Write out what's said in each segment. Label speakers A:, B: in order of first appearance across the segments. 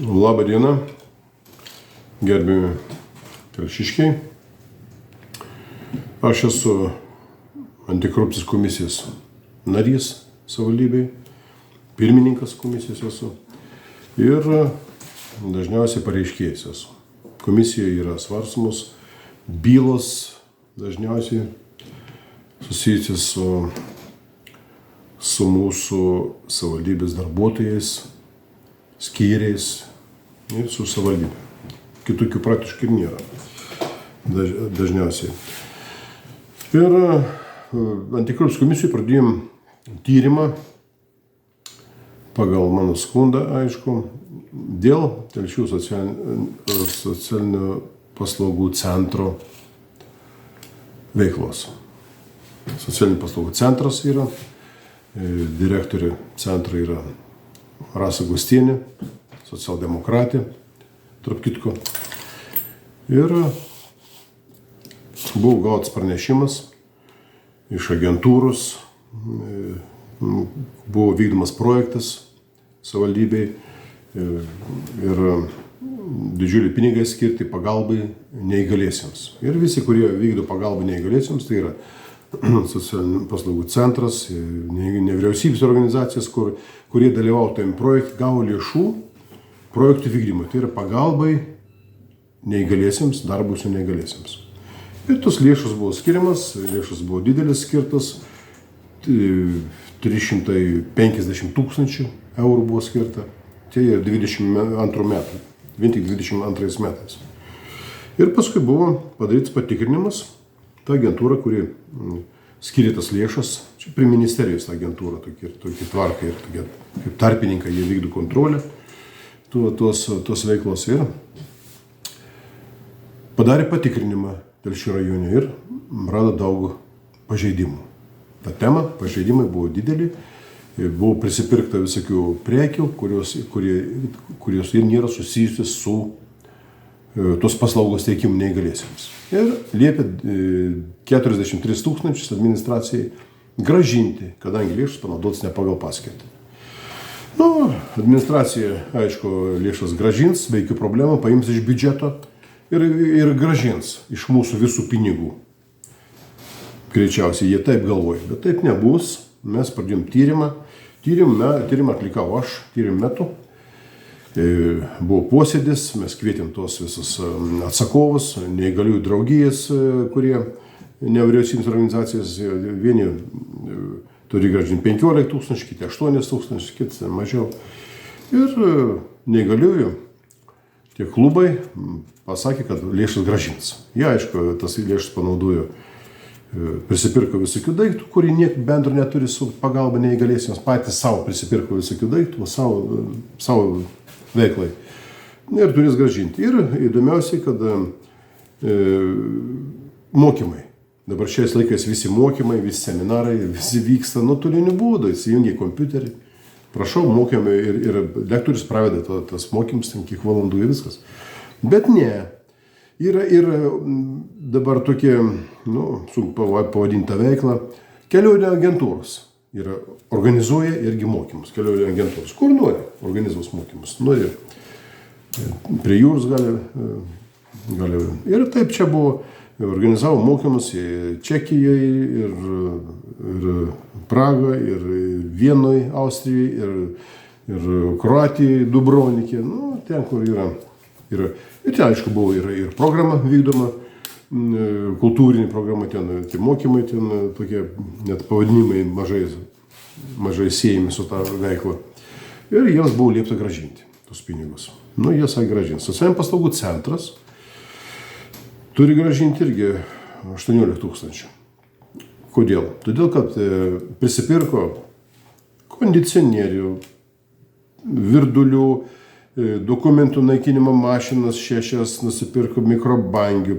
A: Labą dieną, gerbiami telšiškiai. Aš esu antikorupcijos komisijos narys savivaldybėj, pirmininkas komisijos esu ir dažniausiai pareiškėjas esu. Komisijoje yra svarstomos bylos dažniausiai susijusios su mūsų savivaldybės darbuotojais, skyriais ir su savivaldybė. Kitokių praktiškai ir nėra dažniausiai. Ir antikorupcijos komisijoje pradėjom tyrimą pagal mano skundą, aišku, dėl Telšių socialinių paslaugų centro veiklos. Socialinių paslaugų centras yra, direktorė centro yra Rasa Gustienė, socialdemokratė, tarp kitko. Ir buvo gautas pranešimas iš agentūros, buvo vykdomas projektas savivaldybei ir didžiuliai pinigai skirti pagalbai neįgaliesiems. Ir visi, kurie vykdo pagalbą neįgaliesiems, tai yra socialinių paslaugų centras, nevyriausybės organizacijas, kurie dalyvauja tam projekte, gavo lėšų projektų vykdymui. Tai yra pagalbai neįgaliesiems, darbui su neįgaliesiems. Ir tos lėšos buvo skiriamas, lėšos buvo didelis skirtas, 350 000 eurų buvo skirta. Tai 22 metų, vien tik 22 metais. Ir paskui buvo padarytas patikrinimas. Ta agentūra, kuri skiria tas lėšas, čia prie ministerijos ta agentūra, tokia tvarka ir tokia, kaip tarpininkai, jie vykdo kontrolę tos veiklos ir padarė patikrinimą Telšių rajone ir rado daug pažeidimų. Ta tema, pažeidimai buvo dideli, buvo prisipirkta visokių prekių, kurios ir nėra susijusios su tos paslaugos teikimu neįgaliesiems. Ir liepė 43 000 administracijai gražinti, kadangi lėšas panaudotas ne pagal paskirtį. Administracija, aišku, lėšas gražins, be jokių problemų, paims iš biudžeto ir gražins iš mūsų visų pinigų. Greičiausiai jie taip galvoja, bet taip nebus. Mes pradėjom tyrimą. Tyrimą atlikau aš, tyrimų metu. Buvo posėdis, mes kvietėm tos visus atsakovus, neįgaliųjų draugijas, kurie nevyriausybinės organizacijos, vieni turi gražinti 15 000, kiti 8 000, kiti mažiau. Ir neįgaliųjų tie klubai pasakė, kad lėšas gražins. Jie, aišku, tas lėšas panaudojo, prisipirko visokių daiktų, kurie nieko bendro neturi su pagalba neįgaliesiems, patys savo prisipirko visokių daiktų, savo veiklai. Ir turės gražinti. Ir įdomiausiai, kad mokymai. Dabar šiais laikais visi mokymai, visi seminarai, visi vyksta nuotoliniu būdu, įsijungia kompiuterį. Prašau, mokymai ir lektorius praveda tas mokymus, ten kiek valandų ir viskas. Bet ne. Yra ir dabar tokie, sunku pavadinta veikla, kelionių agentūros. Organizuoja irgi mokymus, kelionių agentūros. Kur nori organizuos mokymus. Nori prie jūros gali. Ir taip čia buvo, organizavo mokymus Čekijoje ir Pragoje, ir Vienoje, Austrijoje, ir Kroatijoje, Dubrovnike, ten, kur yra. Ir ten, aišku, buvo ir programa vykdoma, kultūrinė programa, ten tie mokymai, ten tokie net pavadinimai mažai siejami su tą veiklą. Ir jiems buvo liepta gražinti tos pinigus. Jie sakė gražinti. Socialinių paslaugų centras turi gražinti irgi 18 000. Kodėl? Todėl, kad prisipirko kondicionierių, virdulių, dokumentų naikinimo mašinas 6, nusipirko mikrobangių,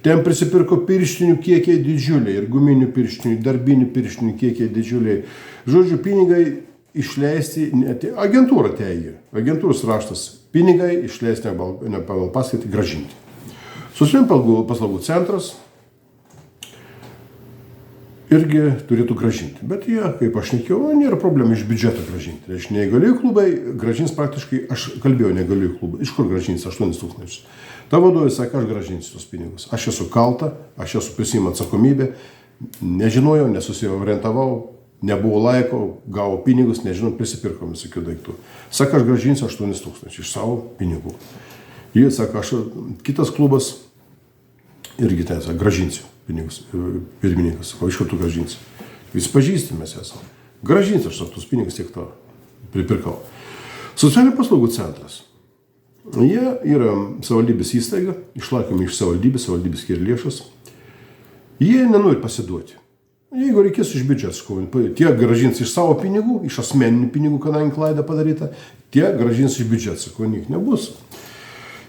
A: ten prisipirko pirštinių kiekiai didžiuliai ir guminių pirštinių, darbinių pirštinių kiekiai didžiuliai. Žodžiu, pinigai išleisti, agentūra teigia, agentūros raštas, pinigai išleisti ne pagal paskirtį, gražinti. Socialinių paslaugų centras irgi turėtų gražinti. Bet jie, kaip aš nekėjau, nėra problemų iš biudžeto gražinti. Reiškia, neįgaliųjų klubai gražins praktiškai, aš kalbėjau neįgaliųjų klubą, iš kur gražins 8 000. Ta vadovė sakė, aš gražinsiu tos pinigus. Aš esu kalta, aš esu prisiimu atsakomybę, nežinojau, nesusiorientavau, nebuvo laiko, gavo pinigus, nežinau, prisipirkom visokių daiktų. Sako, aš gražinsiu 8 000 iš savo pinigų. Jie sako, kitas klubas irgi ten sako, gražinsiu pinigus. Pirmininkas sako, iš kur tu gražinsi? Visi pažįsti mes esame. Gražinsiu aš tos pinigus, tiek to pripirkau. Socialinių paslaugų centras. Jie yra savivaldybės įstaiga, išlaikomi iš savivaldybės skiria lėšas. Jie nenori pasiduoti. Jeigu reikės iš biudžeto, tie gražins iš savo pinigų, iš asmeninių pinigų, kadangi klaida padaryta, tie gražins iš biudžeto, ko niek nebus.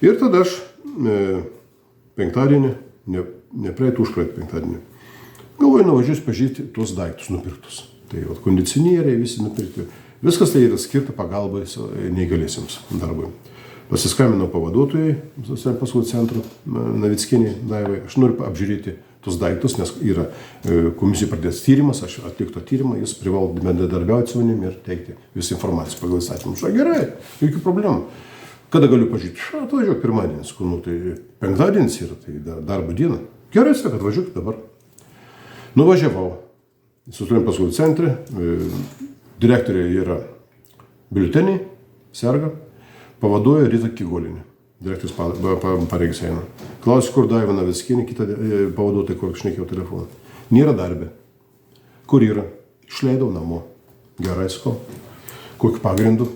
A: Ir tada aš penktadienį, užpraeitą penktadienį, galvoju, nuvažiuosiu pažiūrėti tuos daiktus nupirktus. Tai kondicionieriai visi nupirkti. Viskas tai yra skirta pagalbai neįgaliesiems darbui. Pasiskambinau pavaduotojai socialinių paslaugų centro Navickienei Daivai. Aš noriu apžiūrėti tus daiktus, nes yra komisijai pradėtas tyrimas, aš atlikto tyrimą, jis privalo bendradarbiauti su manim ir teikti visą informaciją pagal įstatymą. Gerai, jokių problemų. Kada galiu pažiūrėti? Atvažiuok pirmadienis, tai penktadienis yra, tai darbo diena. Gerai, sako, atvažiuok dabar. Nuvažiavau į socialinių paslaugų centrą, direktorė yra biuleteniai, serga, pavaduoja Rita Kigolinė. Direktorius pareigas eina. Klausiu, kur Daiva Navickienė, kitą pavaduotoją, kur šnekėjau telefoną. Nėra darbė. Kur yra? Išleidau namo. Gerai, sakau. Kokiu pagrindu?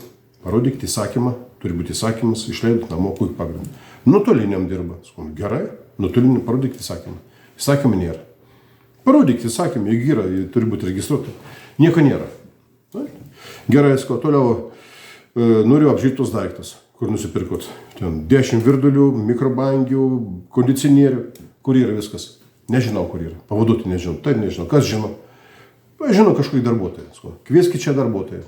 A: Parodykite įsakymą. Turi būti įsakymas. Išleidau namo. Kokiu pagrindu? Nuotoliniam dirba. Sakau, gerai. Nuotoliniam parodykite įsakymą. Įsakymą nėra. Parodykite įsakymą. Jeigu yra, turi būti registruota. Nieko nėra. Gerai, sakau. Toliau noriu apžiūrėti tos daiktus. Kur nusipirkot. Ten 10 virdulių, mikrobangių, kondicionierių. Kur yra viskas? Nežinau, kur yra. Pavaduoti nežinau. Tai nežinau. Kas žino? Žino kažkokį darbuotoją. Kvieskit čia darbuotoją.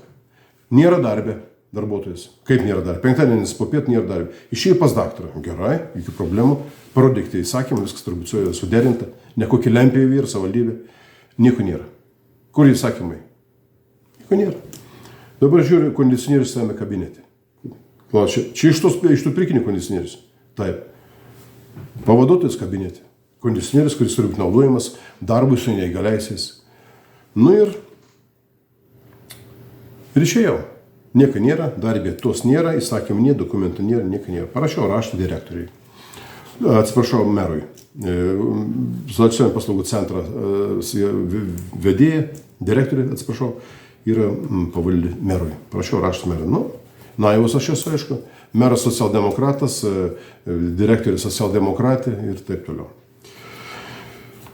A: Nėra darbė darbuotojas. Kaip nėra darbė? Penktadienis popiet nėra darbė. Išėjo pas daktarą. Gerai, jokių problemų. Parodykite įsakymą, viskas turbūt suderinta. Ne kokį lempį vyr, savivaldybė. Nieko nėra. Kur įsakymai? Nieko nėra. Dabar žiūriu, kondicionierius tame kabinete. Klausiu, čia iš tų pirkinių kondicionierius. Taip. Pavaduotojas kabinete. Kondicionierius, kuris turi būti naudojamas darbui su neįgaliaisiais. Ir išėjau. Nieko nėra, darbė tos nėra, įsakymų nėra, dokumentų nėra, nieko nėra. Parašiau raštą direktoriui. Atsiprašau, merui. Socialinių paslaugų centro vedėja, direktoriui, atsiprašau, yra pavaldi merui. Parašiau raštą merui. Naivus aš esu, aišku, meras socialdemokratas, direktorius socialdemokratė ir taip toliau.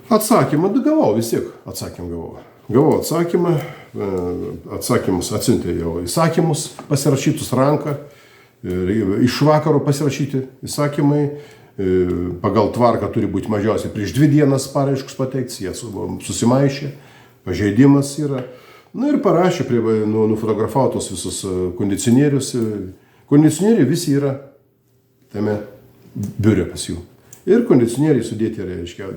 A: Atsakymą gavau, vis tiek atsakymą gavau. Gavau atsakymą, atsakymus atsiuntė jau įsakymus, pasirašytus ranką, iš vakaro pasirašyti įsakymai, pagal tvarką turi būti mažiausiai prieš 2 dienas paraiškus pateikti, jie susimaišė, pažeidimas yra. Ir parašė, nufotografavo tos visus kondicionierius. Kondicionieriai visi yra tame biure pas jų. Ir kondicionieriai sudėti, reiškia,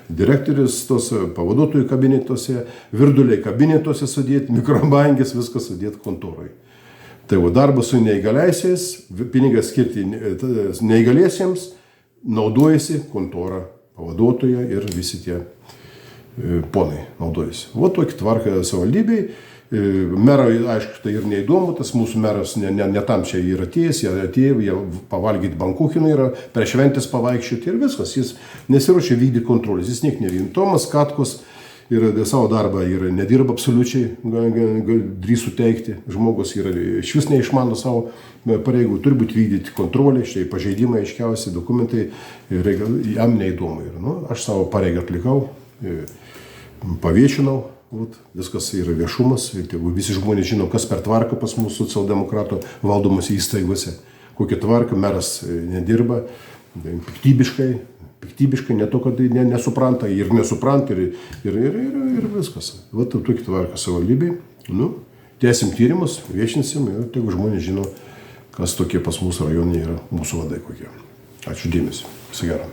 A: direktorius tos pavaduotojų kabinetuose, virduliai kabinetuose sudėti, mikrobangis, viskas sudėti kontorai. Tai darbas su neįgaliaisiais, pinigas skirti neįgaliesiems, naudojasi kontora pavaduotoja ir visi tie ponai naudojasi. Tokį tvarką savivaldybei. Merai, aišku, tai ir neįdomu, tas mūsų meras ne tam čia yra atėjęs, jie atėjo, jie pavalgyti bankuchinų yra, per šventės pavaikščioti ir viskas. Jis nesiruošia vykdyti kontrolės, jis niek nevykdė. Tomas Katkos savo darbą nedirba absoliučiai, drįsų teikti. Žmogus iš vis neišmano savo pareigų, turi būti vykdyti kontrolė, štai pažeidimai, aiškiausi dokumentai, jam neįdomu yra. Aš savo pareigą atlikau. Paviešinau, viskas yra viešumas, visi žmonės žino, kas per tvarką pas mūsų socialdemokratų valdomose įstaigose, kokia tvarka, meras nedirba, piktybiškai, ne to, kad nesupranta ir nesupranta ir viskas. Tokia tvarka savivaldybei, tęsim tyrimus, viešinsim ir tegu žmonės žino, kas tokie pas mūsų rajone yra mūsų vadai kokie. Ačiū dėmesį, viso gero.